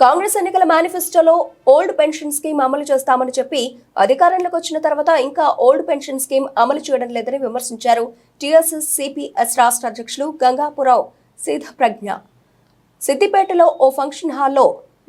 కాంగ్రెస్ ఎన్నికల మేనిఫెస్టోలో old pension scheme అమలు చేస్తామని చెప్పి అధికారంలోకి వచ్చిన తర్వాత ఇంకా ఓల్డ్ పెన్షన్ స్కీమ్ అమలు చేయడం లేదని విమర్శించారు టీఎస్ఎస్ సిపిఎస్ రాష్ట్ర అధ్యక్షులు గంగాపురావు సిద్ధప్రజ్ఞ. సిద్దిపేటలో ఓ ఫంక్షన్ హాల్లో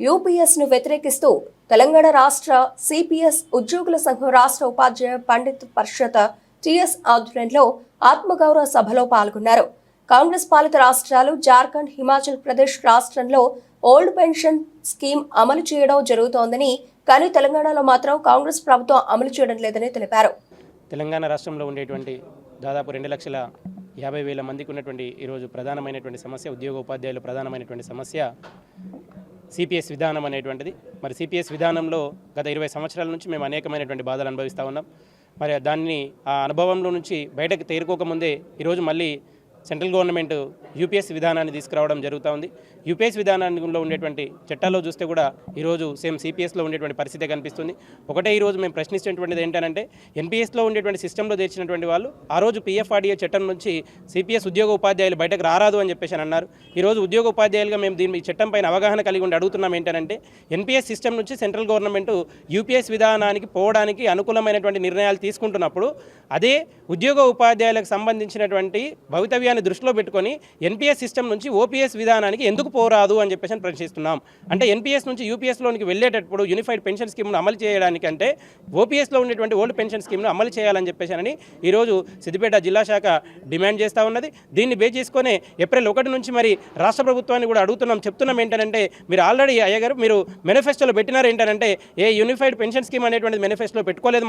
యూపీఎస్ ను వ్యతిరేకిస్తూ తెలంగాణ రాష్ట్ర సిపిఎస్ ఉద్యోగుల సంఘం రాష్ట్ర ఉపాధ్యాయ పండిత్ పరిషత్ టీఎస్ ఆధ్వర్యంలో ఆత్మగౌరవ సభలో పాల్గొన్నారు. కాంగ్రెస్ పాలిత రాష్ట్రాలు జార్ఖండ్, హిమాచల్ ప్రదేశ్ రాష్ట్రంలో ఓల్డ్ పెన్షన్ స్కీమ్ అమలు చేయడం జరుగుతోందని, కానీ తెలంగాణలో మాత్రం కాంగ్రెస్ ప్రభుత్వం అమలు చేయడం లేదని తెలిపారు. తెలంగాణ రాష్ట్రంలో ఉండేటువంటి దాదాపు 2,50,000 మందికి ఉన్నటువంటి ఈరోజు ప్రధానమైనటువంటి సమస్య, ఉద్యోగ ఉపాధ్యాయులు ప్రధానమైనటువంటి సమస్య సిపిఎస్ విధానం అనేటువంటిది. మరి సిపిఎస్ విధానంలో గత 20 సంవత్సరాల నుంచి మేము అనేకమైనటువంటి బాధలు అనుభవిస్తూ ఉన్నాం. మరి దాన్ని ఆ అనుభవంలో నుంచి బయటకు తేరుకోకముందే ఈరోజు మళ్ళీ సెంట్రల్ గవర్నమెంట్ యూపీఎస్ విధానాన్ని తీసుకురావడం జరుగుతూ ఉంది. యూపీఎస్ విధానంలో ఉండేటువంటి చట్టాల్లో చూస్తే కూడా ఈరోజు సేమ్ సిపిఎస్లో ఉండేటువంటి పరిస్థితి కనిపిస్తుంది. ఒకటే ఈరోజు మేము ప్రశ్నిస్తున్నటువంటిది ఏంటంటే, ఎన్పిఎస్లో ఉండేటువంటి సిస్టంలో చేర్చినటువంటి వాళ్ళు ఆ రోజు పిఎఫ్ఆర్డీఏ చట్టం నుంచి సిపిఎస్ ఉద్యోగ ఉపాధ్యాయులు బయటకు రారాదు అని చెప్పేసి అన్నారు. ఈరోజు ఉద్యోగ ఉపాధ్యాయులుగా మేము ఈ చట్టం పైన అవగాహన కలిగి ఉండి అడుగుతున్నాం ఏంటంటే, ఎన్పిఎస్ సిస్టమ్ నుంచి సెంట్రల్ గవర్నమెంట్ యూపీఎస్ విధానానికి పోవడానికి అనుకూలమైనటువంటి నిర్ణయాలు తీసుకుంటున్నప్పుడు అదే ఉద్యోగ ఉపాధ్యాయులకు సంబంధించినటువంటి భవితవ్యాన్ని దృష్టిలో పెట్టుకొని ఎన్పిఎస్ సిస్టమ్ నుంచి ఓపీఎస్ విధానానికి ఎందుకు పోరాదు అని చెప్పేసి ప్రశ్నిస్తున్నాం. అంటే ఎన్పిఎస్ నుంచి యూపీఎస్లోనికి వెళ్ళేటప్పుడు యూనిఫైడ్ పెన్షన్ స్కీమ్ను అమలు చేయడానికి అంటే ఓపీఎస్లో ఉండేటువంటి ఓల్డ్ పెన్షన్ స్కీమ్ను అమలు చేయాలని చెప్పేసి ఈరోజు సిద్దిపేట జిల్లా శాఖ డిమాండ్ చేస్తూ ఉన్నది. దీన్ని బేస్ చేసుకొని ఏప్రిల్ 1 నుంచి మరి రాష్ట్ర ప్రభుత్వాన్ని కూడా చెప్తున్నాం ఏంటంటే, మీరు ఆల్రెడీ అయ్యగారు మీరు మేనిఫెస్టోలో పెట్టినారు ఏంటంటే, ఏ యూనిఫైడ్ పెన్షన్ స్కీమ్ అనేటువంటిది మేనిఫెస్టోలో పెట్టుకోలేదు.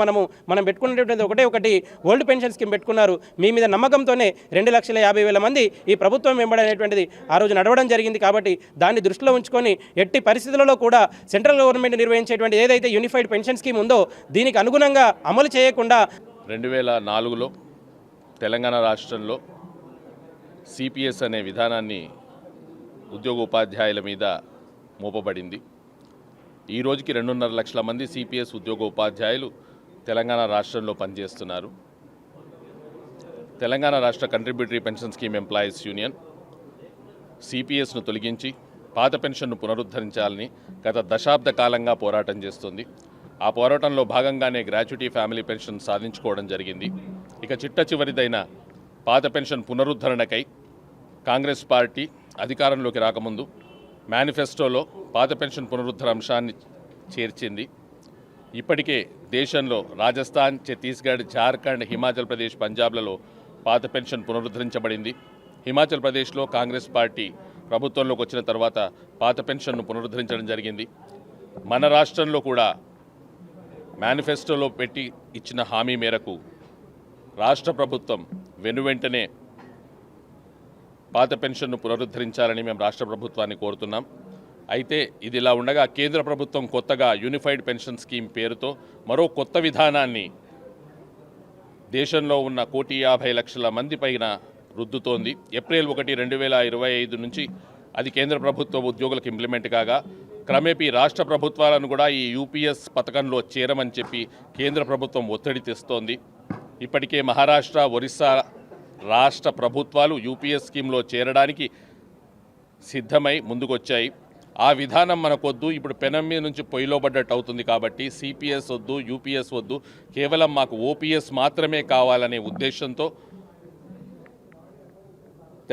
మనం పెట్టుకున్నటువంటిది ఒకటి ఓల్డ్ పెన్షన్ స్కీమ్ పెట్టుకున్నారు. మీ మీద నమ్మకంతోనే 2,50,000 మంది ఈ ప్రభుత్వం వెంబడనేటువంటిది ఆ రోజు నడవడం జరిగింది. కాబట్టి దాన్ని దృష్టిలో ఉంచుకొని ఎట్టి పరిస్థితులలో కూడా సెంట్రల్ గవర్నమెంట్ నిర్వహించేటువంటి ఏదైతే యూనిఫైడ్ పెన్షన్ స్కీమ్ ఉందో దీనికి అనుగుణంగా అమలు చేయకుండా 2004లో తెలంగాణ రాష్ట్రంలో సిపిఎస్ అనే విధానాన్ని ఉద్యోగ ఉపాధ్యాయుల మీద మోపబడింది. ఈ రోజుకి 2.5 లక్షల మంది సిపిఎస్ ఉద్యోగ ఉపాధ్యాయులు తెలంగాణ రాష్ట్రంలో పనిచేస్తున్నారు. తెలంగాణ రాష్ట్ర contributory pension scheme employees union సిపిఎస్ను తొలగించి పాత పెన్షన్ను పునరుద్ధరించాలని గత దశాబ్ద కాలంగా పోరాటం చేస్తుంది. ఆ పోరాటంలో భాగంగానే గ్రాట్యుటీ ఫ్యామిలీ పెన్షన్ సాధించుకోవడం జరిగింది. ఇక చిట్ట చివరిదైన పాత పెన్షన్ పునరుద్ధరణకై కాంగ్రెస్ పార్టీ అధికారంలోకి రాకముందు మేనిఫెస్టోలో పాత పెన్షన్ పునరుద్ధరణ అంశాన్ని చేర్చింది. ఇప్పటికే దేశంలో రాజస్థాన్, ఛత్తీస్గఢ్, జార్ఖండ్, హిమాచల్ ప్రదేశ్, పంజాబ్లలో పాత పెన్షన్ పునరుద్ధరించబడింది. హిమాచల్ ప్రదేశ్లో కాంగ్రెస్ పార్టీ ప్రభుత్వంలోకి వచ్చిన తర్వాత పాత పెన్షన్ను పునరుద్ధరించడం జరిగింది. మన రాష్ట్రంలో కూడా మేనిఫెస్టోలో పెట్టి ఇచ్చిన హామీ మేరకు రాష్ట్ర ప్రభుత్వం వెనువెంటనే పాత పెన్షన్ను పునరుద్ధరించాలని మేము రాష్ట్ర ప్రభుత్వాన్ని కోరుతున్నాం. అయితే ఇది ఇలా ఉండగా కేంద్ర ప్రభుత్వం కొత్తగా యూనిఫైడ్ పెన్షన్ స్కీమ్ పేరుతో మరో కొత్త విధానాన్ని దేశంలో ఉన్న 1,50,00,000 మంది పైన రుద్దుతోంది. ఏప్రిల్ 1, 2025 నుంచి అది కేంద్ర ప్రభుత్వ ఉద్యోగులకు ఇంప్లిమెంట్ కాగా క్రమేపీ రాష్ట్ర ప్రభుత్వాలను కూడా ఈ యూపీఎస్ పథకంలో చేరమని చెప్పి కేంద్ర ప్రభుత్వం ఒత్తిడి తెస్తోంది. ఇప్పటికే మహారాష్ట్ర, ఒరిస్సా రాష్ట్ర ప్రభుత్వాలు యూపీఎస్ స్కీమ్లో చేరడానికి సిద్ధమై ముందుకొచ్చాయి. ఆ విధానం మనకొద్దు, ఇప్పుడు పెనం మీద నుంచి పొయ్యిలో పడ్డట్టు అవుతుంది. కాబట్టి సిపిఎస్ వద్దు, యూపీఎస్ వద్దు, కేవలం మాకు ఓపీఎస్ మాత్రమే కావాలనే ఉద్దేశంతో